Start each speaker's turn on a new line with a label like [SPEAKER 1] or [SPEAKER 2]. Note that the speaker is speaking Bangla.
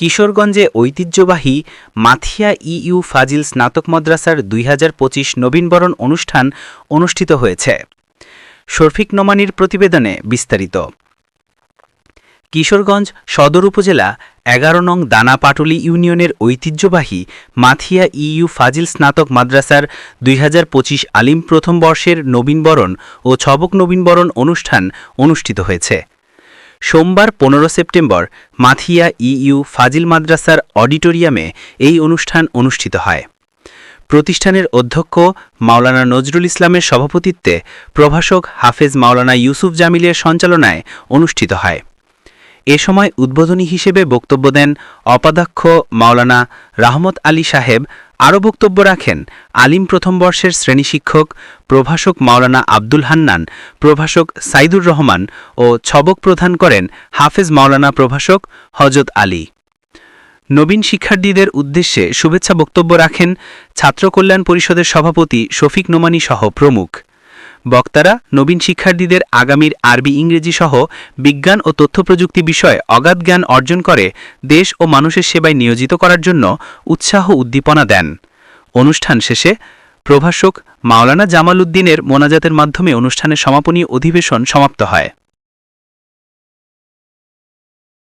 [SPEAKER 1] কিশোরগঞ্জে ঐতিহ্যবাহী মাথিয়া ইইউ ফাজিল স্নাতক মাদ্রাসার ২০২৫ নবীনবরণ অনুষ্ঠান অনুষ্ঠিত হয়েছে। শফিক নোমানীর প্রতিবেদনে বিস্তারিত। কিশোরগঞ্জ সদর উপজেলা ১১ নং দানাপাটুলি ইউনিয়নের ঐতিহ্যবাহী মাথিয়া ইইউ ফাজিল স্নাতক মাদ্রাসার ২০২৫ আলিম প্রথম বর্ষের নবীনবরণ ও ছবক নবীনবরণ অনুষ্ঠান অনুষ্ঠিত হয়েছে। সোমবার ১৫ সেপ্টেম্বর মাথিয়া ইইউ ফাজিল মাদ্রাসার অডিটোরিয়ামে এই অনুষ্ঠান অনুষ্ঠিত হয়। প্রতিষ্ঠানের অধ্যক্ষ মাওলানা নজরুল ইসলামের সভাপতিত্বে প্রভাষক হাফেজ মাওলানা ইউসুফ জামিলের সঞ্চালনায় অনুষ্ঠিত হয়। এ সময় উদ্বোধনী হিসেবে বক্তব্য দেন অপাধ্যক্ষ মাওলানা রাহমত আলী সাহেব। আরও বক্তব্য রাখেন আলিম প্রথম বর্ষের শ্রেণী শিক্ষক প্রভাষক মাওলানা আব্দুল হান্নান, প্রভাষক সাইদুর রহমান ও ছবক প্রদান করেন হাফেজ মাওলানা প্রভাষক হজরত আলী। নবীন শিক্ষার্থীদের উদ্দেশ্যে শুভেচ্ছা বক্তব্য রাখেন ছাত্র কল্যাণ পরিষদের সভাপতি শফিক নোমানী সহ প্রমুখ। বক্তারা নবীন শিক্ষার্থীদের আগামীর আরবি ইংরেজি সহ বিজ্ঞান ও তথ্য প্রযুক্তি বিষয়ে অগাধ জ্ঞান অর্জন করে দেশ ও মানুষের সেবায় নিয়োজিত করার জন্য উৎসাহ উদ্দীপনা দেন। অনুষ্ঠান শেষে প্রভাষক মাওলানা জামাল উদ্দিনের মোনাজাতের মাধ্যমে অনুষ্ঠানের সমাপনী অধিবেশন সমাপ্ত হয়।